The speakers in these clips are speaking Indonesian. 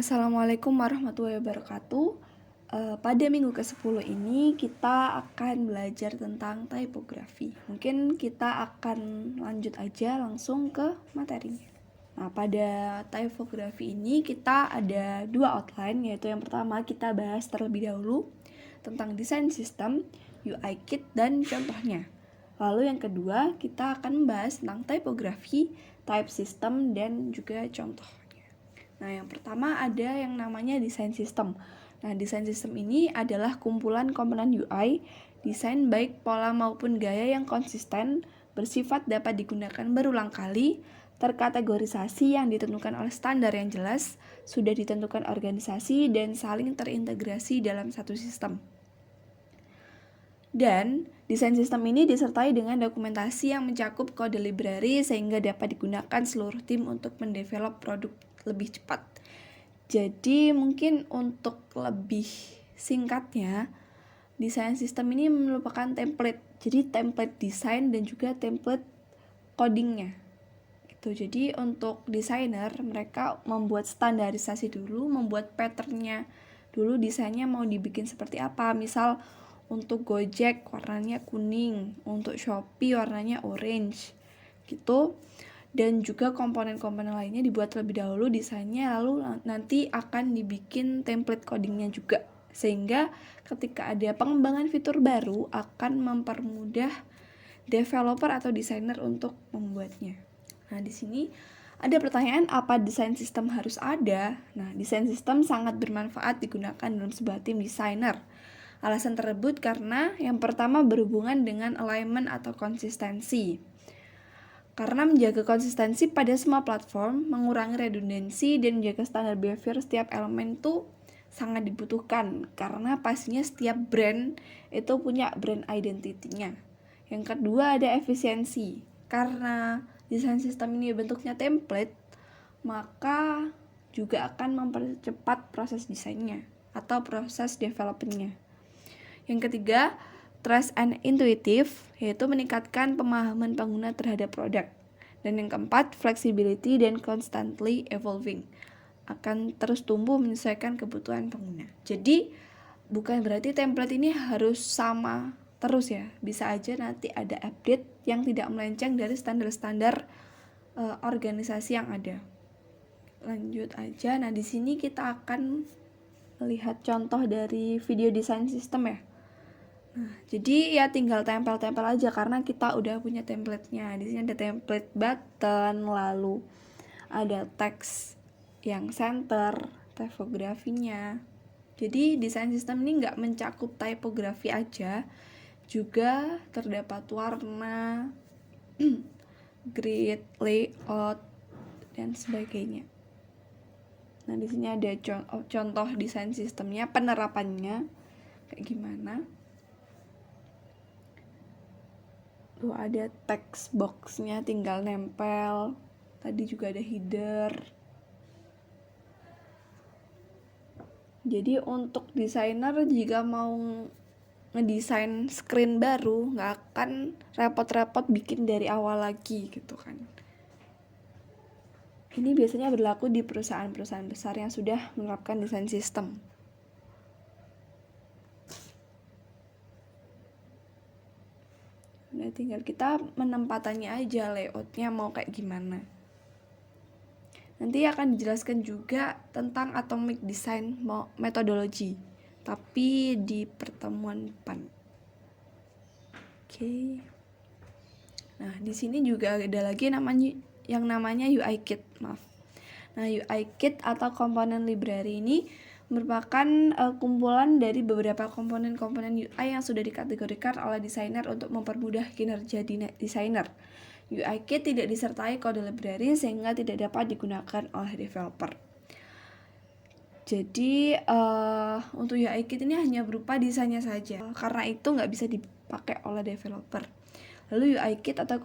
Assalamualaikum warahmatullahi wabarakatuh. Pada minggu ke-10 ini kita akan belajar tentang typography. Mungkin kita akan lanjut aja langsung ke materinya. Nah, pada typography ini kita ada dua outline, yaitu yang pertama kita bahas terlebih dahulu tentang desain sistem, UI kit, dan contohnya. Lalu yang kedua kita akan membahas tentang typography, type system, dan juga contoh. Nah, yang pertama ada yang namanya desain sistem. Nah, desain sistem ini adalah kumpulan komponen UI, desain baik pola maupun gaya yang konsisten, bersifat dapat digunakan berulang kali, terkategorisasi yang ditentukan oleh standar yang jelas, sudah ditentukan organisasi, dan saling terintegrasi dalam satu sistem. Dan desain sistem ini disertai dengan dokumentasi yang mencakup kode library sehingga dapat digunakan seluruh tim untuk mendevelop produk lebih cepat. Jadi mungkin untuk lebih singkatnya, desain sistem ini merupakan template. Jadi template desain dan juga template codingnya. Gitu. Jadi untuk desainer mereka membuat standarisasi dulu, membuat patternnya dulu, desainnya mau dibikin seperti apa. Misal untuk Gojek warnanya kuning, untuk Shopee warnanya orange gitu. Dan juga komponen-komponen lainnya dibuat terlebih dahulu desainnya, lalu nanti akan dibikin template codingnya juga, sehingga ketika ada pengembangan fitur baru akan mempermudah developer atau desainer untuk membuatnya. Nah, di sini ada pertanyaan, apa desain sistem harus ada? Nah, desain sistem sangat bermanfaat digunakan dalam sebuah tim desainer. Alasan tersebut karena yang pertama berhubungan dengan alignment atau konsistensi. Karena menjaga konsistensi pada semua platform, mengurangi redundansi, dan menjaga standar behavior setiap elemen itu sangat dibutuhkan. Karena pastinya setiap brand itu punya brand identity-nya. Yang kedua ada efisiensi. Karena desain sistem ini bentuknya template, maka juga akan mempercepat proses desainnya atau proses developmentnya. Yang ketiga, trust and intuitive, yaitu meningkatkan pemahaman pengguna terhadap produk. Dan yang keempat, flexibility dan constantly evolving, akan terus tumbuh menyesuaikan kebutuhan pengguna. Jadi, bukan berarti template ini harus sama terus ya. Bisa aja nanti ada update yang tidak melenceng dari standar-standar organisasi yang ada. Lanjut aja. Nah, di sini kita akan melihat contoh dari video desain sistem ya. Nah, jadi ya tinggal tempel-tempel aja karena kita udah punya template-nya. Di sini ada template button, lalu ada teks yang center, typografinya. Jadi desain sistem ini nggak mencakup typografi aja, juga terdapat warna, grid, layout, dan sebagainya. Nah, di sini ada contoh desain sistemnya, penerapannya kayak gimana. Tuh ada text boxnya, tinggal nempel. Tadi juga ada header. Jadi untuk desainer jika mau ngedesain screen baru, nggak akan repot-repot bikin dari awal lagi gitu kan. Ini biasanya berlaku di perusahaan-perusahaan besar yang sudah menerapkan desain sistem. Nah, tinggal kita menempatannya aja, layoutnya mau kayak gimana. Nanti akan dijelaskan juga tentang atomic design methodology, tapi di pertemuan depan. Oke. Nah, di sini juga ada lagi yang namanya UI kit, maaf. Nah, UI kit atau komponen library ini merupakan kumpulan dari beberapa komponen-komponen UI yang sudah dikategorikan oleh desainer untuk mempermudah kinerja desainer. UI kit tidak disertai kode library sehingga tidak dapat digunakan oleh developer. Jadi untuk UI kit ini hanya berupa desainnya saja, karena itu nggak bisa dipakai oleh developer. Lalu UI kit atau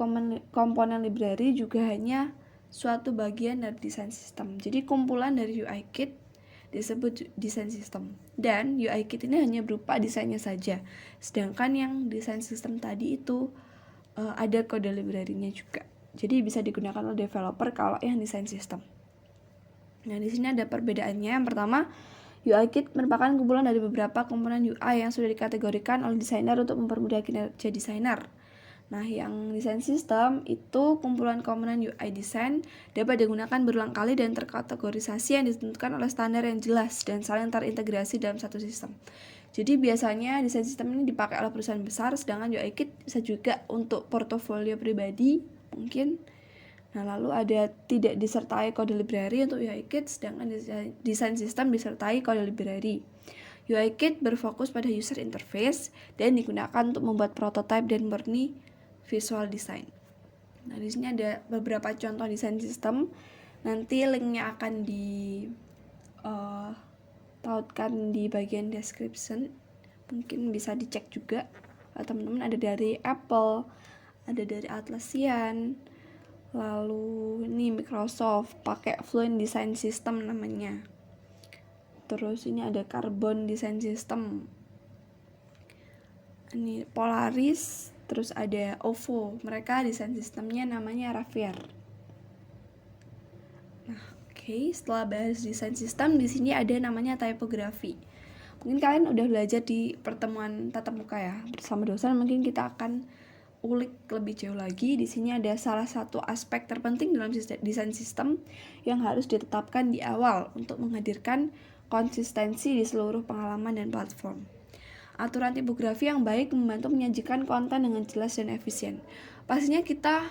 komponen library juga hanya suatu bagian dari desain sistem. Jadi kumpulan dari UI kit disebut desain sistem. Dan UI kit ini hanya berupa desainnya saja. Sedangkan yang desain sistem tadi itu ada kode library-nya juga. Jadi bisa digunakan oleh developer kalau yang desain sistem. Nah, di sini ada perbedaannya. Yang pertama, UI Kit merupakan kumpulan dari beberapa komponen UI yang sudah dikategorikan oleh desainer untuk mempermudah kinerja desainer. Nah, yang desain sistem itu kumpulan komponen UI design dapat digunakan berulang kali dan terkategorisasi yang ditentukan oleh standar yang jelas dan saling terintegrasi dalam satu sistem. Jadi biasanya desain sistem ini dipakai oleh perusahaan besar, sedangkan UI Kit bisa juga untuk portofolio pribadi mungkin. Nah, lalu ada tidak disertai kode library untuk UI Kit, sedangkan desain sistem disertai kode library. UI Kit berfokus pada user interface dan digunakan untuk membuat prototipe dan murni visual design. Nah, di sini ada beberapa contoh desain sistem. Nanti linknya akan tautkan di bagian description. Mungkin bisa dicek juga. Teman-teman ada dari Apple, ada dari Atlassian, lalu ini Microsoft pakai Fluent Design System namanya. Terus ini ada Carbon Design System, ini Polaris, terus ada OVO, mereka desain sistemnya namanya Ravier. Nah, oke, setelah bahas desain sistem, di sini ada namanya typography. Mungkin kalian udah belajar di pertemuan tatap muka ya bersama dosen, mungkin kita akan ulik lebih jauh lagi. Di sini ada salah satu aspek terpenting dalam desain sistem yang harus ditetapkan di awal untuk menghadirkan konsistensi di seluruh pengalaman dan platform. Aturan tipografi yang baik membantu menyajikan konten dengan jelas dan efisien. Pastinya kita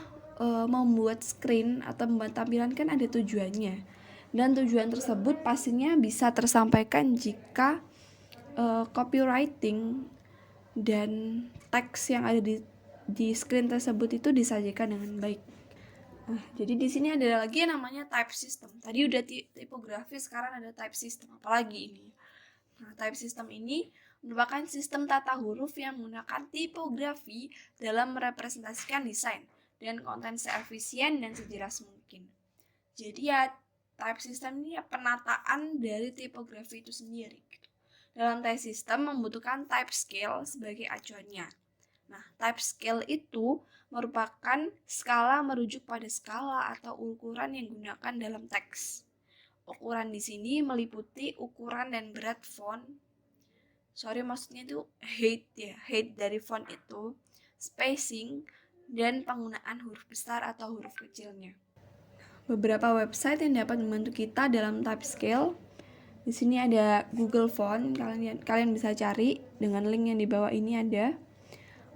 membuat screen atau membuat tampilan kan ada tujuannya, dan tujuan tersebut pastinya bisa tersampaikan jika copywriting dan teks yang ada di screen tersebut itu disajikan dengan baik. Nah, jadi di sini ada lagi yang namanya type system. Tadi udah tipografi, sekarang ada type system. Apalagi ini? Nah, type system ini merupakan sistem tata huruf yang menggunakan tipografi dalam merepresentasikan desain dan konten seefisien dan sejelas mungkin. Jadi ya, type system ini ya penataan dari tipografi itu sendiri. Dalam type system membutuhkan type scale sebagai acuannya. Nah, type scale itu merupakan skala merujuk pada skala atau ukuran yang digunakan dalam teks. Ukuran di sini meliputi ukuran dan berat font. Maksudnya itu height dari font itu, spacing, dan penggunaan huruf besar atau huruf kecilnya. Beberapa website yang dapat membantu kita dalam type scale. Di sini ada Google Font, kalian bisa cari dengan link yang di bawah ini ada.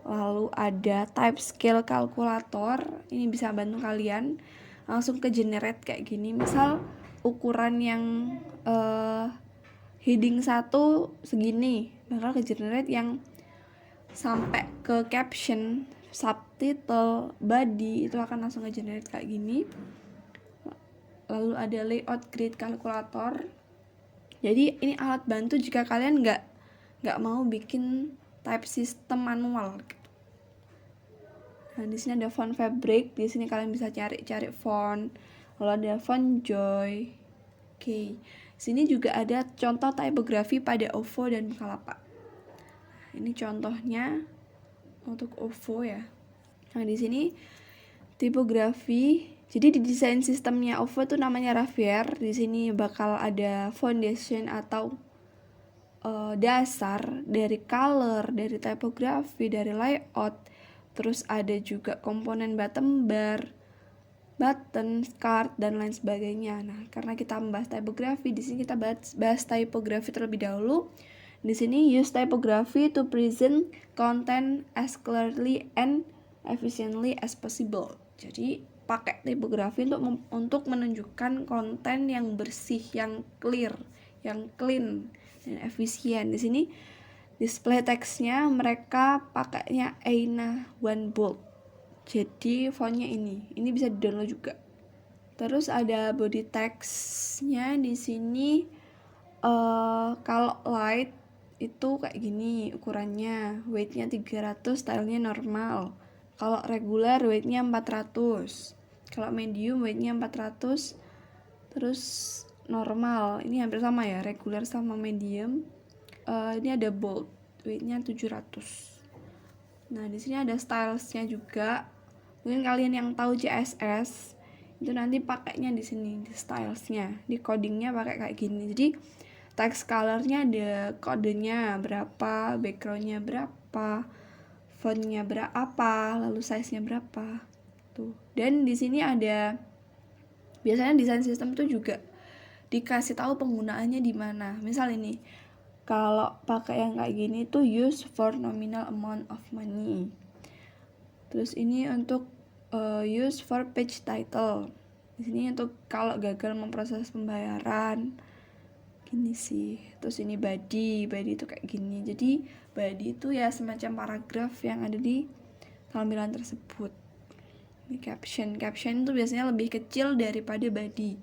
Lalu ada type scale calculator, ini bisa bantu kalian langsung ke generate kayak gini. Misal ukuran yang heading 1 segini, bakal ke generate yang sampai ke caption, subtitle, body itu akan langsung ke generate kayak gini. Lalu ada layout grid calculator. Jadi ini alat bantu jika kalian nggak mau bikin type system manual. Nah, di sini ada font fabric. Di sini kalian bisa cari font. Lalu ada font Joy. Oke. Sini juga ada contoh tipografi pada OVO dan Bukalapak. Ini contohnya untuk OVO ya. Nah, di sini tipografi. Jadi di desain sistemnya OVO itu namanya Ravier. Di sini bakal ada foundation atau dasar dari color, dari tipografi, dari layout. Terus ada juga komponen bottom bar, button, card, dan lain sebagainya. Nah, karena kita membahas tipografi, di sini kita bahas tipografi terlebih dahulu. Di sini use typography to present content as clearly and efficiently as possible. Jadi pakai tipografi untuk menunjukkan konten yang bersih, yang clear, yang clean, dan efisien. Di sini display teksnya mereka pakainya Aina One Bold. Jadi fontnya ini bisa di-download juga. Terus ada body textnya di sini. Kalau light itu kayak gini ukurannya, weightnya 300, stylenya normal. Kalau regular weightnya 400. Kalau medium weightnya 400. Terus normal ini hampir sama ya, regular sama medium. Ini ada bold, weightnya 700. Nah, di sini ada stylesnya juga. Mungkin kalian yang tahu CSS itu nanti pakainya di sini, di stylesnya, di codingnya pakai kayak gini. Jadi text colornya ada kodenya berapa, backgroundnya berapa, fontnya berapa, lalu size-nya berapa tuh. Dan di sini ada biasanya desain sistem tuh juga dikasih tahu penggunaannya di mana. Misal ini, kalau pakai yang kayak gini tuh use for nominal amount of money. Terus ini untuk use for page title. Di sini untuk kalau gagal memproses pembayaran. Gini sih. Terus ini body itu kayak gini. Jadi body itu ya semacam paragraf yang ada di tampilan tersebut. Ini caption itu biasanya lebih kecil daripada body.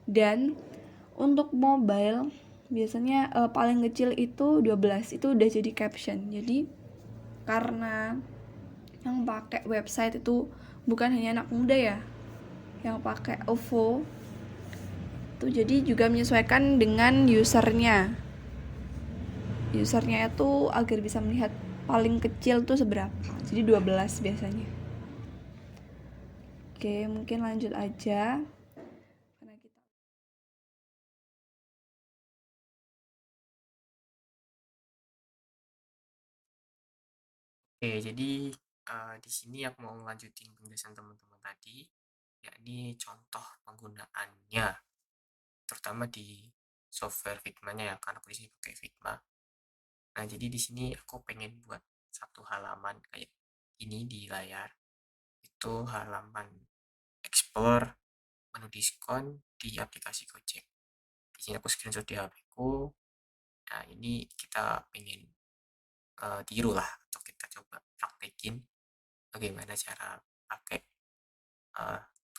Dan untuk mobile biasanya paling kecil itu 12, itu udah jadi caption. Jadi karena yang pakai website itu bukan hanya anak muda ya yang pakai OVO itu, jadi juga menyesuaikan dengan usernya itu agar bisa melihat paling kecil tuh seberapa, jadi 12 biasanya. Oke, mungkin lanjut aja karena kita Oke, jadi di sini aku mau ngelanjutin penjelasan teman-teman tadi, yakni contoh penggunaannya, terutama di software Figma-nya ya, karena aku di sini pakai Figma. Nah, jadi di sini aku pengen buat satu halaman kayak ini di layar. Itu halaman explore menu diskon di aplikasi Gojek. Di sini aku screenshot di HP ku. Nah, ini kita pengen tiru lah, atau kita coba praktekin bagaimana cara pakai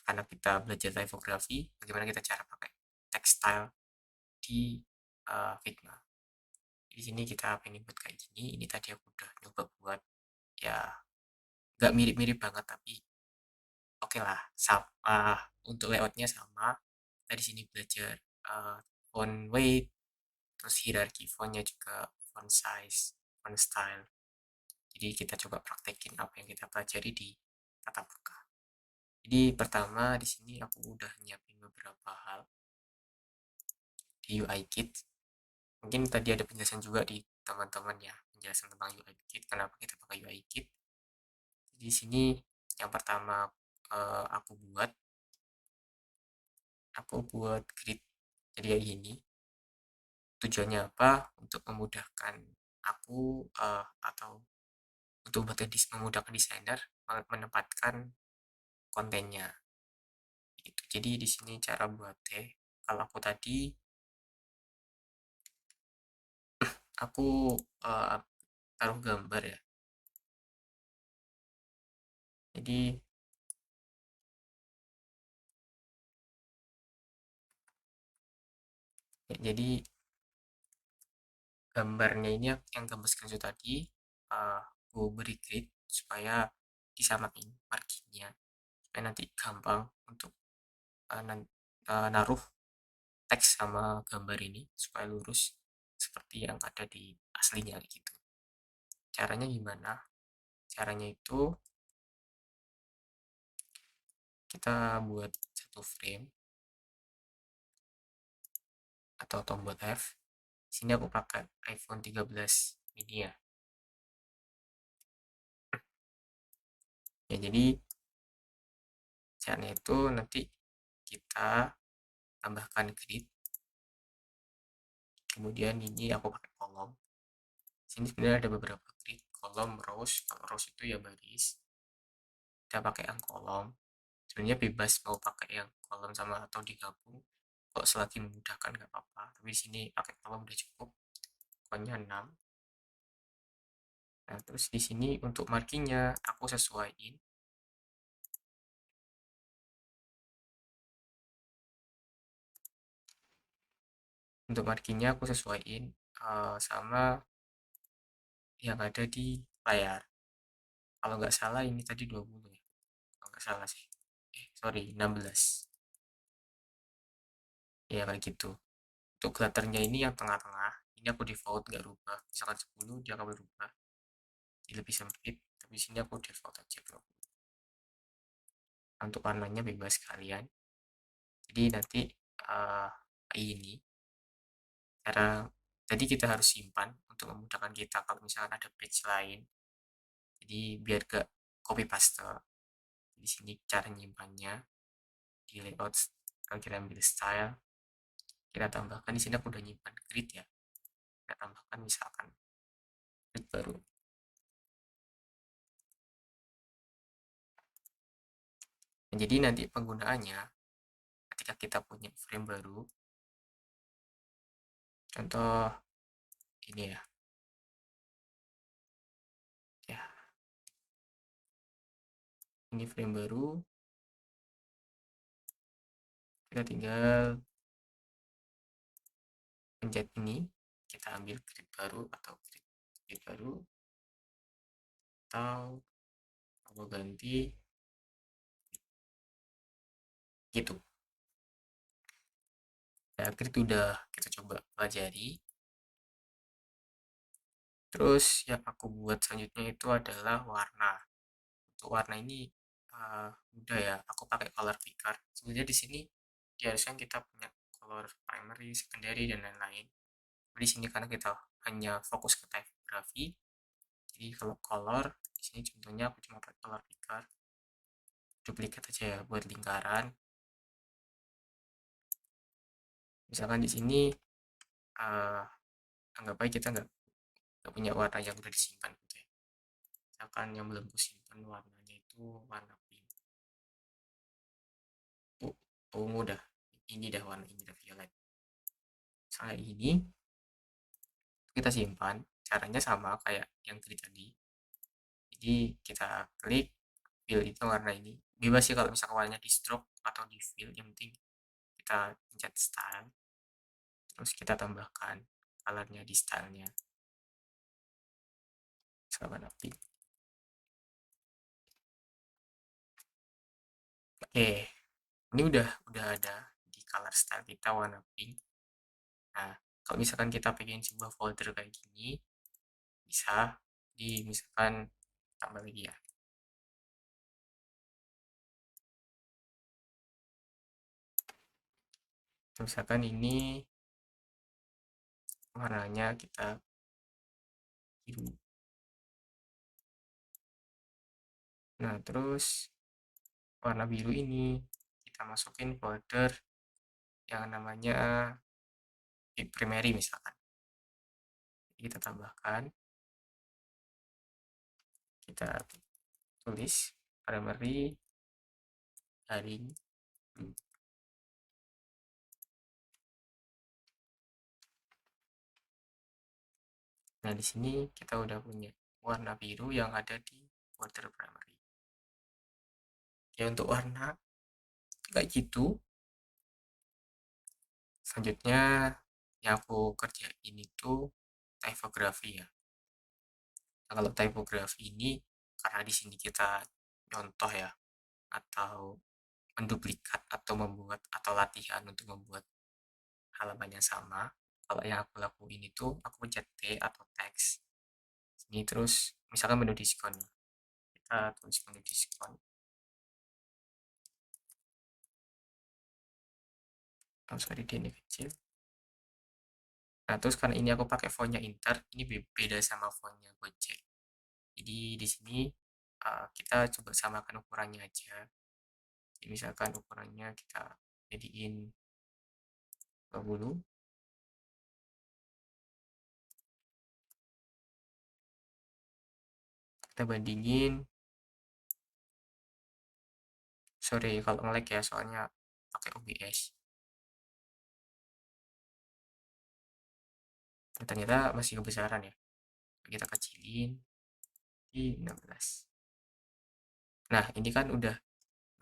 karena kita belajar typography, bagaimana kita cara pakai textile di Figma. Di sini kita pengen buat kayak gini. Ini tadi aku udah nyoba buat, ya nggak mirip-mirip banget tapi oke lah. Untuk layoutnya sama. Kita di sini belajar font weight, terus hierarki fontnya juga, font size, font style. Jadi kita coba praktekin apa yang kita pelajari di tatap muka. Jadi pertama di sini aku udah nyiapin beberapa hal di UI Kit. Mungkin tadi ada penjelasan juga di teman-teman ya, penjelasan tentang UI Kit, kenapa kita pakai UI Kit. Di sini yang pertama aku buat grid jadi kayak gini. Tujuannya apa? Untuk memudahkan aku atau untuk memudahkan desainer menempatkan kontennya. Gitu. Jadi di sini cara buatnya, kalau aku tadi aku taruh gambar ya. Jadi gambarnya ini yang gambar screenshot tadi gue beri grid supaya disamain marginnya, supaya nanti gampang untuk naruh teks sama gambar ini supaya lurus seperti yang ada di aslinya gitu. Caranya gimana? Caranya itu kita buat satu frame atau tombol F. Sini aku pakai iPhone 13 mini ya. Ya, jadi caranya itu nanti kita tambahkan grid, kemudian ini aku pakai kolom. Sini sebenarnya ada beberapa grid, kolom, rows. Kalau rows itu ya baris, kita pakai yang kolom. Sebenarnya bebas mau pakai yang kolom sama atau digabung, kok selagi memudahkan nggak apa-apa, tapi di sini pakai kolom udah cukup. Pokoknya 6. Nah, terus di sini untuk markingnya aku sesuaiin. Untuk markingnya aku sesuaiin sama yang ada di layar. Kalau nggak salah ini tadi 20 ya. Kalau nggak salah sih. Sorry, 16. Ya kayak gitu. Untuk clutternya ini yang tengah-tengah, ini aku default nggak rubah. Misalkan 10 dia akan berubah jadi lebih sempit, tapi sini aku default aja 20. Untuk warnanya bebas kalian. Jadi nanti ini cara jadi kita harus simpan untuk memudahkan kita kalau misalkan ada page lain. Jadi biar gak copy paste. Di sini cara nyimpannya di layout, kalau kita ambil style, kita tambahkan di sini aku udah nyimpan grid ya. Kita tambahkan misalkan grid baru. Nah, jadi nanti penggunaannya ketika kita punya frame baru, contoh ini ya, ini frame baru, kita tinggal pencet ini, kita ambil grid baru atau grid baru, atau aku ganti gitu. Ya, grid udah kita coba pelajari. Terus yang aku buat selanjutnya itu adalah warna. Untuk warna ini mudah ya, aku pakai color picker. Sebenarnya di sini diharuskan kita punya color primary, secondary, dan lain-lain. Di sini karena kita hanya fokus ke typography, jadi kalau color di sini contohnya aku cuma pakai color picker, duplikat aja ya buat lingkaran. Misalkan di sini anggap aja kita nggak punya warna yang udah disimpan gitu ya. Misalkan yang belum kusimpan warnanya itu warna pink. Ungu dah, ini dah warna ini dah violet. Misalnya ini kita simpan, caranya sama kayak yang tadi. Jadi kita klik fill itu warna ini. Bebas sih kalau misalkan warnanya di stroke atau di fill, yang penting kita pencet style, terus kita tambahkan colornya di stylenya, misalkan pink. Oke, ini udah ada di color style kita warna pink. Nah, kalau misalkan kita pengen sebuah folder kayak gini, bisa misalkan tambah lagi ya. Misalkan ini warnanya kita biru. Nah, terus warna biru ini kita masukin folder yang namanya primary misalkan. Jadi kita tambahkan, kita tulis primary garing blue. Nah, di sini kita udah punya warna biru yang ada di folder primary. Ya, untuk warna kayak gitu. Selanjutnya yang aku kerjain itu typography ya. Nah, kalau typography ini karena di sini kita nyontoh ya, atau menduplikat atau membuat atau latihan untuk membuat halaman yang sama. Kalau yang aku lakuin itu aku pencet T atau teks ini, terus misalkan menu diskon, kita tulis menu diskon, sorry dia ini kecil. Nah, terus karena ini aku pakai fontnya Inter, ini beda sama fontnya Gojek. Jadi di sini kita coba samakan ukurannya aja. Jadi misalkan ukurannya kita jadiin 20. Kita bandingin. Sorry kalau nge-lag ya, soalnya pakai OBS. Nah, ternyata masih kebesaran ya. Kita kecilin di 16. Nah, ini kan udah,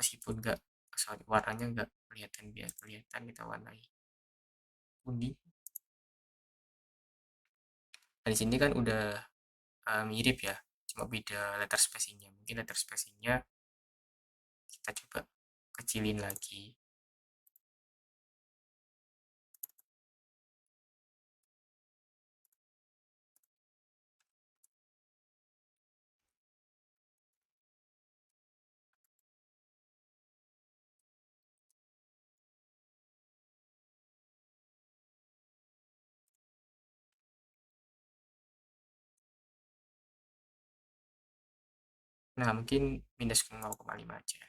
meskipun nggak, sorry, warnanya nggak kelihatan, biar kelihatan kita warnai kuning. Nah, di sini kan udah mirip ya, cuma beda letter spacingnya. Mungkin letter spacingnya kita coba kecilin lagi. Nah, mungkin minus 0,5 aja.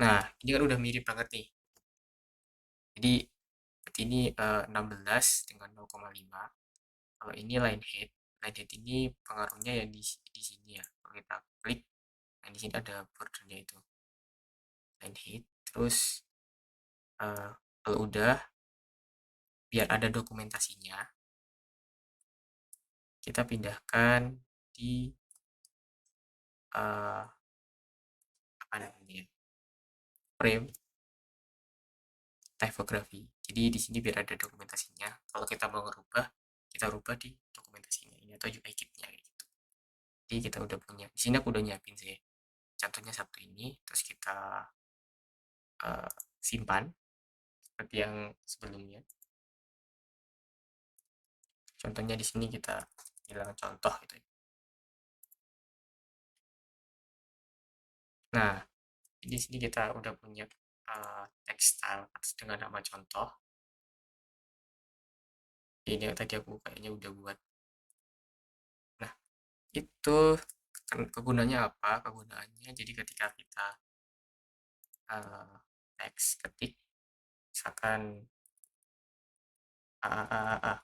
Nah, ini kan udah mirip banget nih. Jadi, berarti ini 16 dengan 0,5. Kalau ini line height ini pengaruhnya ya di sini ya. Kalau kita klik, nah di sini ada bordernya itu, line height. Terus kalau udah, biar ada dokumentasinya, kita pindahkan di apa namanya ya, frame typography. Jadi di sini biar ada dokumentasinya. Kalau kita mau ngerubah, kita rubah di dokumentasinya ini atau UI kitnya gitu. Jadi kita udah punya. Di sini aku udah nyiapin sih. Contohnya satu ini, terus kita simpan seperti yang sebelumnya. Contohnya di sini kita bilang contoh gitu. Nah, di sini kita udah punya text style dengan nama contoh. Ini yang tadi aku kayaknya udah buat. Nah, itu kegunaannya apa? Kegunaannya jadi ketika kita teks ketik misalkan a a a a, a.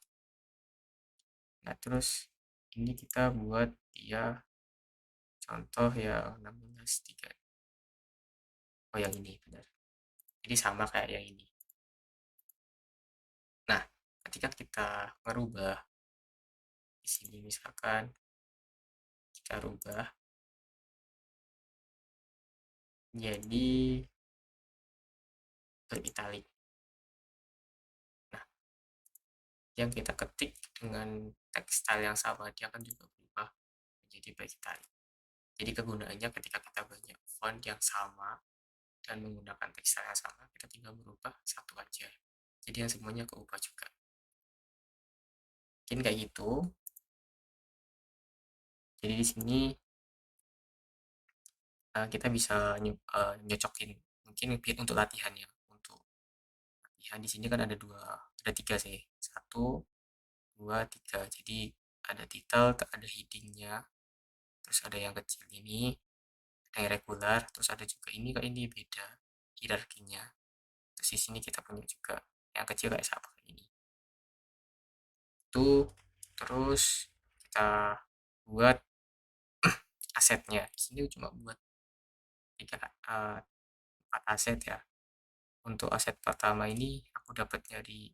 Nah, terus ini kita buat dia contoh yang 16:3. Oh, yang ini benar. Jadi sama kayak yang ini. Nah, ketika kita merubah di sini misalkan kita rubah jadi beritalik. Nah, yang kita ketik dengan tekstil yang sama dia akan juga berubah menjadi beritalik. Jadi kegunaannya ketika kita banyak font yang sama dan menggunakan tekstil yang sama, kita tinggal merubah satu aja. Jadi yang semuanya keubah juga. Mungkin kayak gitu. Jadi di sini kita bisa nyocokin mungkin untuk latihan ya. Untuk latihan di sini kan ada tiga sih. Satu, dua, tiga. Jadi ada title, ada headingnya, terus ada yang kecil ini, ada yang regular, terus ada juga ini kayak ini beda hierarkinya. Terus di sini kita punya juga yang kecil kayak siapa kayak ini. Itu terus kita buat asetnya. Di sini cuma buat 4 aset ya. Untuk aset pertama ini aku dapat dari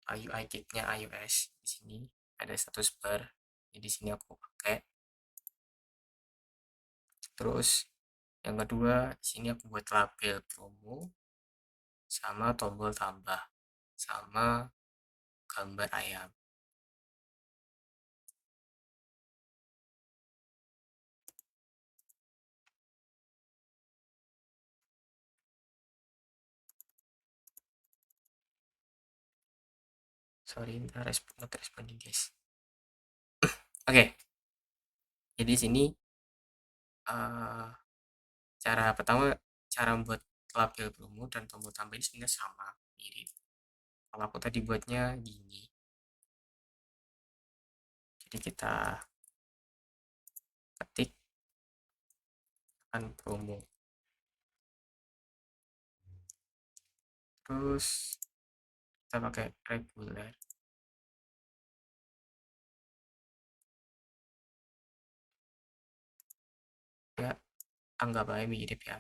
UI kitnya iOS. Di sini ada status bar. Jadi di sini aku pakai. Terus yang kedua di sini aku buat label promo sama tombol tambah sama gambar ayam. Sorry, not responding guys. Oke, jadi di sini cara pertama, cara membuat label promo dan tombol tambah ini sebenarnya sama, mirip. Kalau aku tadi buatnya gini. Jadi kita ketik kan promo. Terus kita pakai regular. Ya, anggap aja mirip ya.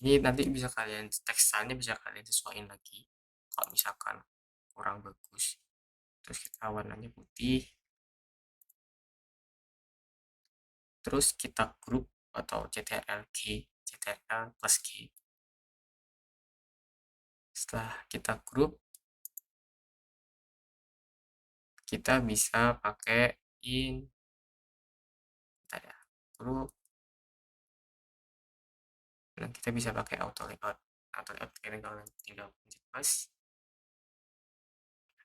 Ini nanti bisa kalian tekstilnya bisa kalian sesuaiin lagi. Kalau misalkan kurang bagus. Terus kita warnanya putih. Terus kita grup atau CTRL plus G. Setelah kita grup, kita bisa pakaiin ya, grup. Dan kita bisa pakai auto layout. Auto layout kalian tinggal pencet plus.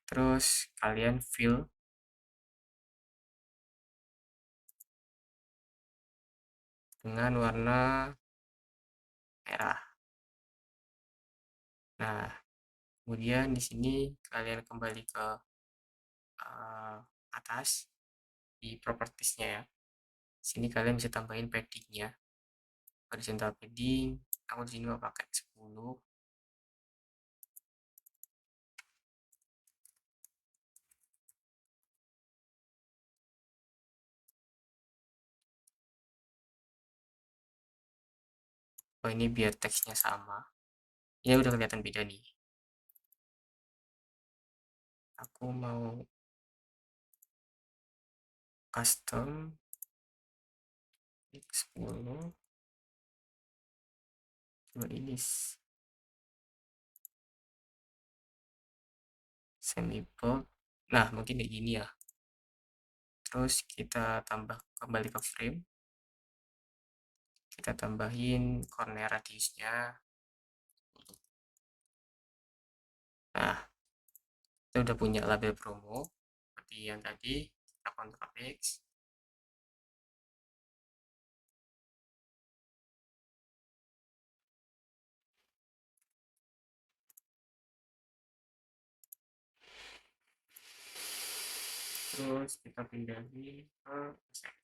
Terus kalian fill dengan warna merah. Nah, kemudian di sini kalian kembali ke atas di propertiesnya ya. Sini kalian bisa tambahin paddingnya, horizontal padding. Aku di sini mau pakai 10. Oh, ini biar teksnya sama. Ini udah kelihatan beda nih. Aku mau custom 10. Coba ini semi bold. Nah, mungkin kayak gini ya. Terus kita tambah kembali ke frame. Kita tambahin corner radiusnya. Nah, kita udah punya label promo seperti yang tadi. Kita Ctrl X. Terus kita pindahin ke set.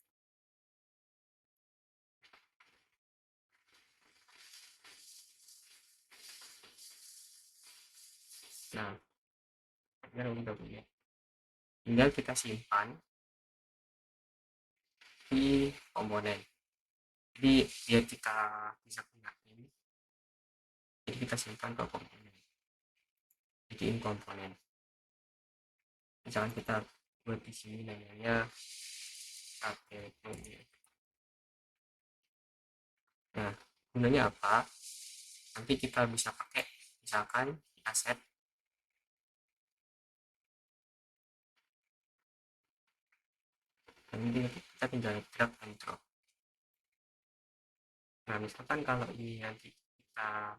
Nah, akhirnya udah punya. Tinggal kita simpan di komponen. Jadi biar kita bisa gunain, jadi kita simpan ke komponen. Jadiin komponen. Misalkan kita buat di sini namanya APP. Nah, gunanya apa? Nanti kita bisa pakai misalkan di aset. Dan ini kita tinggal drag and drop. Nah, misalkan kalau ini nanti kita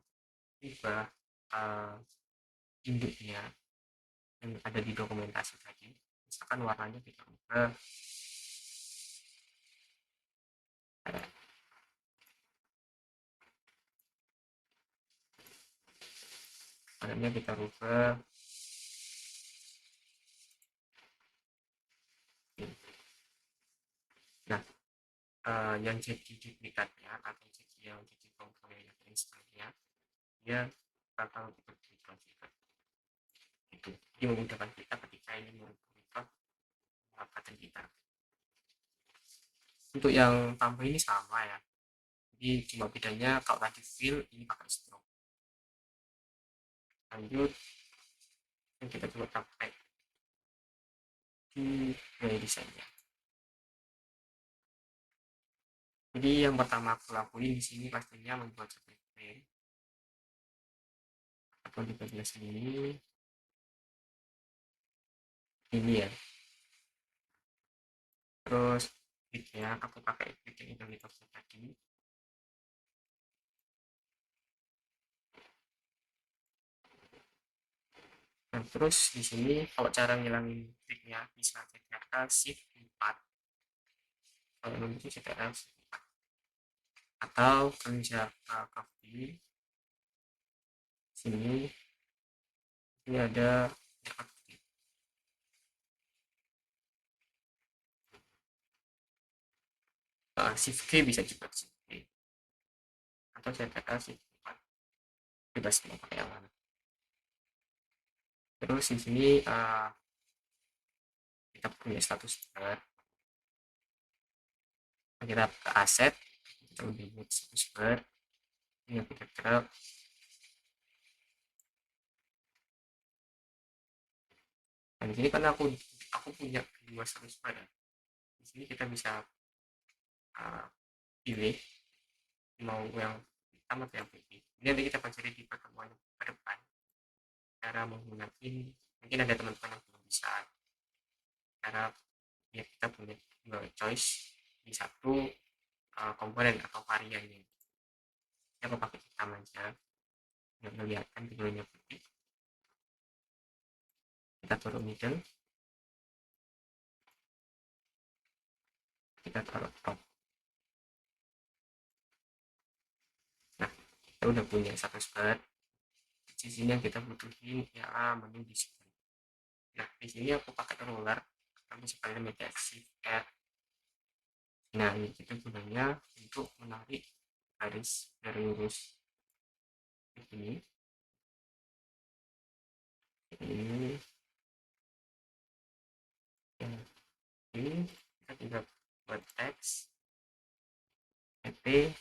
ubah induknya yang ada di dokumentasi tadi, misalkan warnanya kita ubah warnanya kita ubah. Nah, yang jadi duplikatnya atau jadi yang jadi komponen yang instannya, dia bakal kita duplikat itu. Jadi memudahkan kita ketika ini merubah pattern kita. Untuk yang tambah ini sama ya, jadi cuma bedanya kalau tadi fill ini pakai stroke. Lanjut, kita coba pakai di gaya desainnya. Jadi yang pertama aku lakuin di sini pastinya membuat satu frame atau di bagian sini ini ya. Terus ya aku pakai bikin identitas tadi. Nah, terus di sini kalau cara ngilangin kliknya bisa CTRL Shift 4. Kalau belum itu CTRL Shift 4. Atau kalau bisa copy sini, ini ada Shift K bisa juga Shift K. Atau CTRL Shift 4. Bebas mau pakai yang mana. Terus di sini kita punya status bar. Kita ke aset, kita udah buat status bar. Ini kita drag. Dan di sini karena aku punya dua status bar ya. Di sini kita bisa pilih mau yang hitam atau yang putih. Ini nanti kita pelajari di pertemuan ke depan. Cara menggunakan, mungkin ada teman-teman yang belum bisa. Cara ya kita punya dua choice di satu komponen atau variannya. Kita pakai hitam aja, nggak melihatkan videonya putih. Kita taruh middle, kita taruh top. Nah, kita udah punya satu spread. Di sini yang kita butuhin ya menu display. Nah, di sini aku pakai ruler, kamu sekalian media shift add. Nah, ini itu gunanya untuk menarik garis dari lurus ini. Ini, ini kita tinggal buat teks, pt,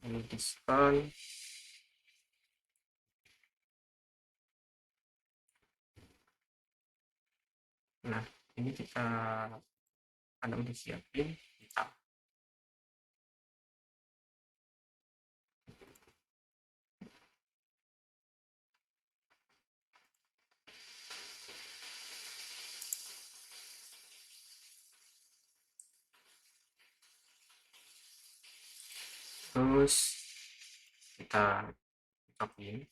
ini diskon. Nah, ini kita karena udah siapin, kita terus kita copy.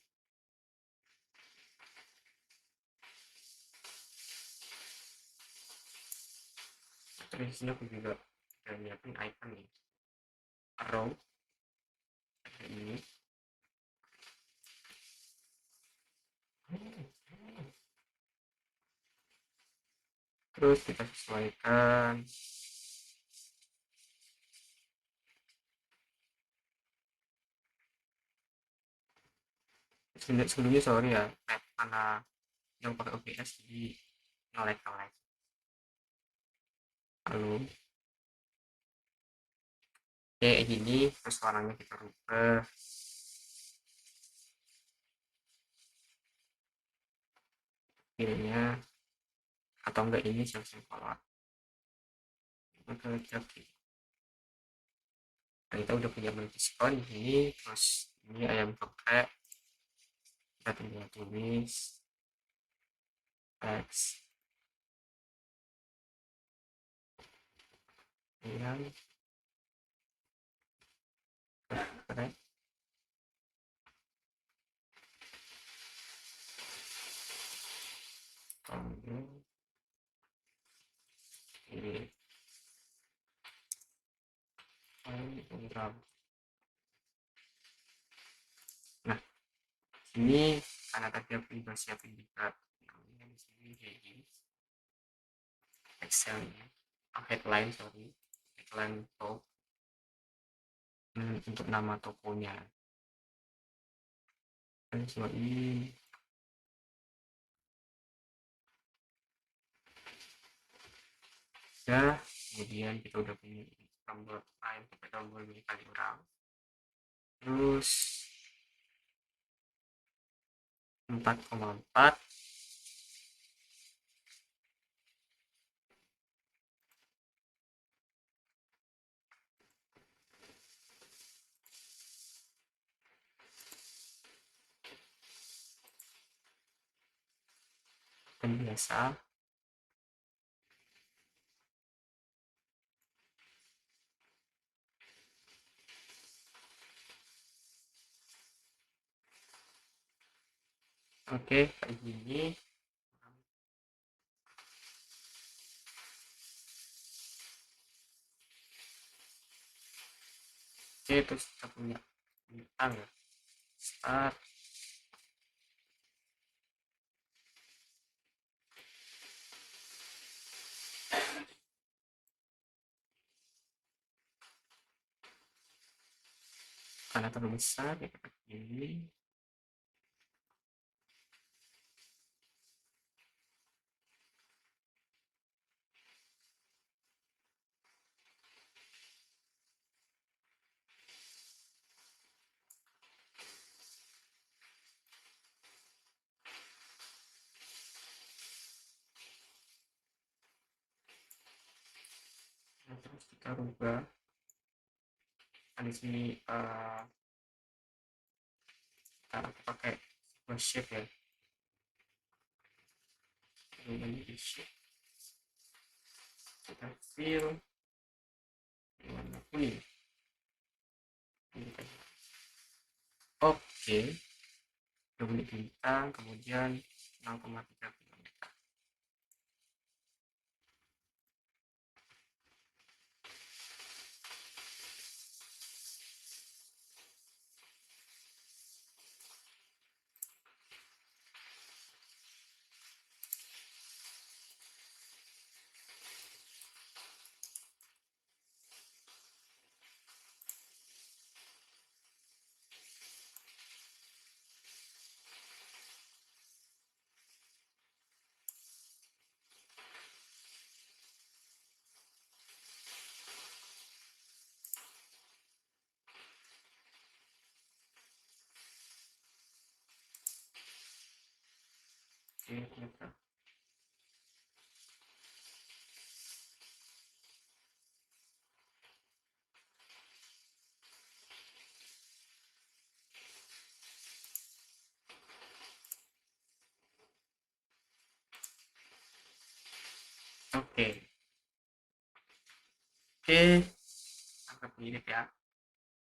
Terus di sini aku juga udah nyiapin icon nih, arrow ini. Terus kita sesuaikan. Sebelumnya sorry ya, karena yang pakai OBS jadi nge-lag. Lalu kayak gini, terus warnanya kita rubah. Pilihnya atau enggak ini siap-siap color. Oke. Nah, kita udah punya diskon ini, terus ini ayam geprek. Kita tinggal tulis teks ayam geprek. Kemudian ini ayam. Nah, ini karena tadi aku udah siapin juga yang di sini kayak gini. Excel ini. Headline top untuk nama tokonya. Dan semua ini ya, kemudian kita udah punya tombol lain, pakai tombol ini kali orang. Terus 4,4 dan biasa. Oke, kayak gini. Oke, terus kita punya bintang ya, start. Karena terlalu besar ya, kita pilih. Nah, terus kita rubah. Nah, di sini kita pakai shape ya. Ini di shape. Kita fill warna kuning. Oke, double bintang, kemudian 0,3 km. filter. Oke, agak mirip ya.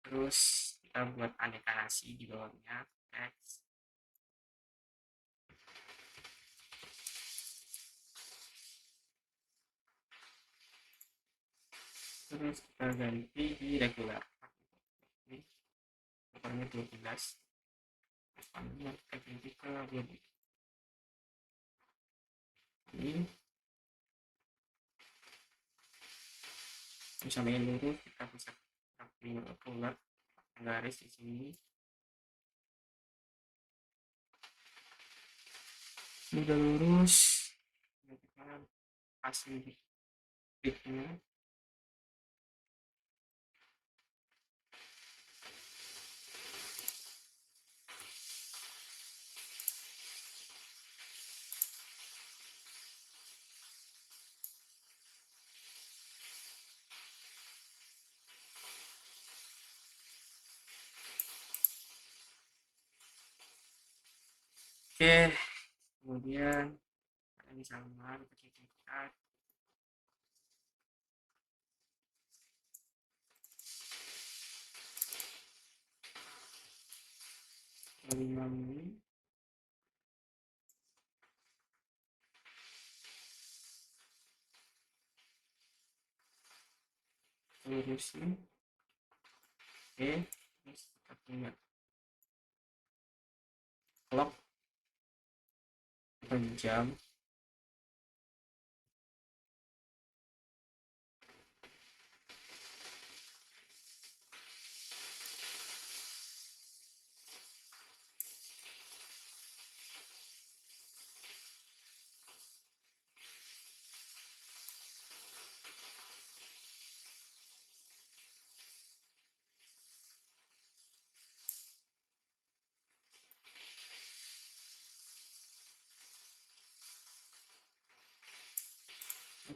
Terus kita buat aneka nasi di bawahnya. Next. Terus kita ganti di regular. Ini warnanya 12. Warnanya kita ganti ke 12. Ini misalnya lurus, kita bisa keluar garis di sini. Udah lurus, kita kasih bitnya. Oke, kemudian kita bisa pakai tingkat. Ini lurusin. Oke, terus kita punya clock per jam.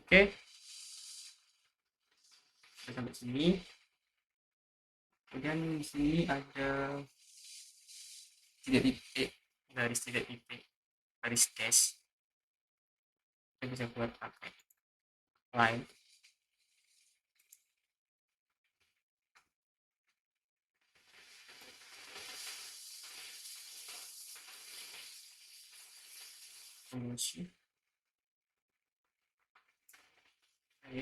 Oke, sampai sini. Kemudian di sini ada 3 titik, garis 3 titik, garis dash. Kita bisa buat pakai line. Kemudian oke,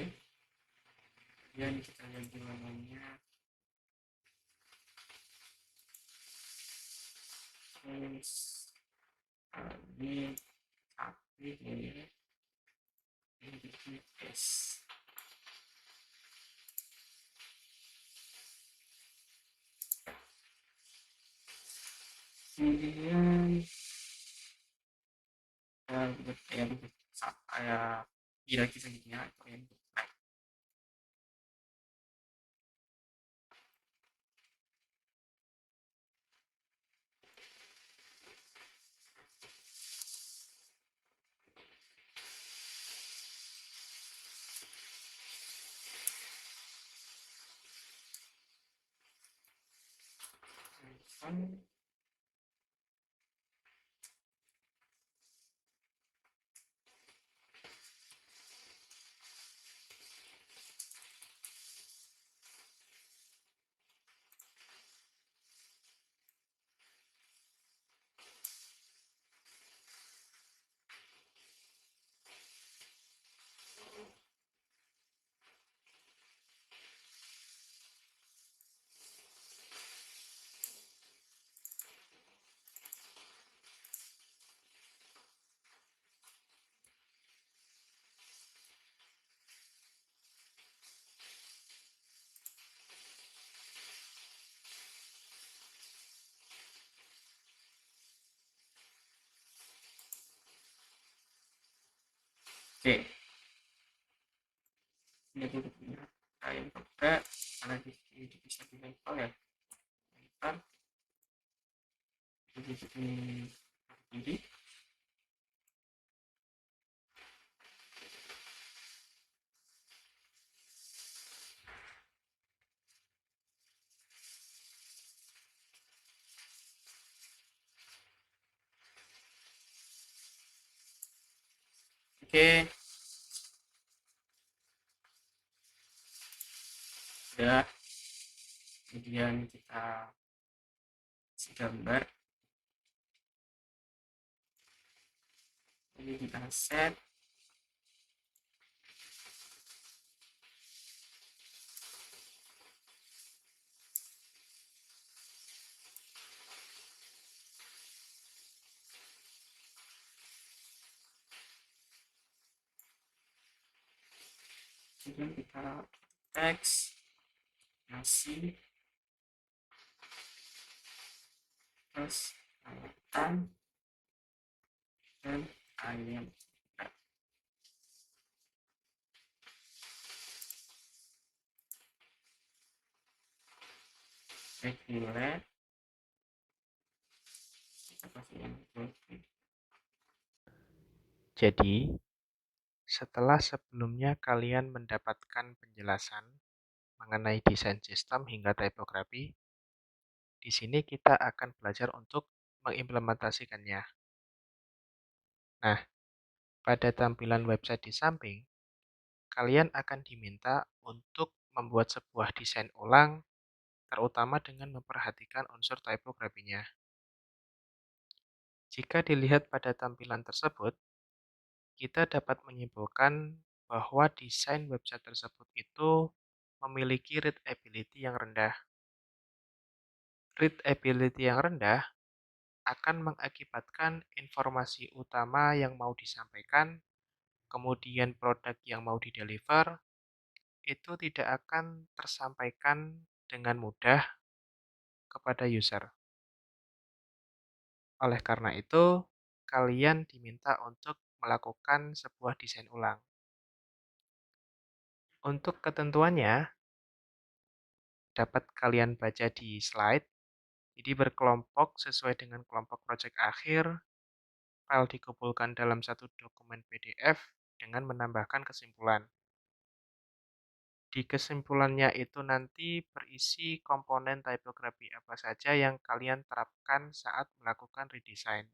kemudian kita lihat warnanya. Terus ini sapi ini dash. Kemudian buat kayak hierarki selanjutnya atau yang naik. Oke, ini aku punya kain pakai karena di sini bisa di level ya. Ntar ini tinggi. Oke, udah. Kemudian kita kasih gambar. Ini kita set. Kemudian kita teks, nasi, terus lautan, dan ayam. Reguler, kita kasih yang putih. Jadi, setelah sebelumnya kalian mendapatkan penjelasan mengenai desain sistem hingga tipografi, di sini kita akan belajar untuk mengimplementasikannya. Nah, pada tampilan website di samping, kalian akan diminta untuk membuat sebuah desain ulang, terutama dengan memperhatikan unsur tipografinya. Jika dilihat pada tampilan tersebut, kita dapat menyimpulkan bahwa desain website tersebut itu memiliki readability yang rendah. Readability yang rendah akan mengakibatkan informasi utama yang mau disampaikan, kemudian produk yang mau dideliver, itu tidak akan tersampaikan dengan mudah kepada user. Oleh karena itu, kalian diminta untuk melakukan sebuah desain ulang. Untuk ketentuannya, dapat kalian baca di slide. Jadi berkelompok sesuai dengan kelompok proyek akhir, file dikumpulkan dalam satu dokumen PDF dengan menambahkan kesimpulan. Di kesimpulannya itu nanti berisi komponen tipografi apa saja yang kalian terapkan saat melakukan redesign,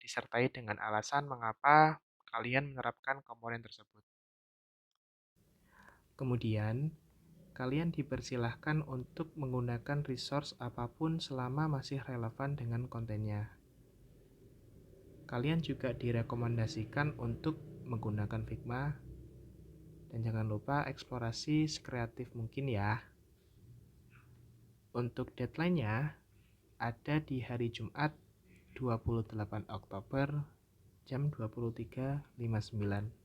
disertai dengan alasan mengapa kalian menerapkan komponen tersebut. Kemudian, kalian dipersilahkan untuk menggunakan resource apapun selama masih relevan dengan kontennya. Kalian juga direkomendasikan untuk menggunakan Figma, dan jangan lupa eksplorasi sekreatif mungkin ya. Untuk deadline-nya ada di hari Jumat 28 Oktober jam 23.59.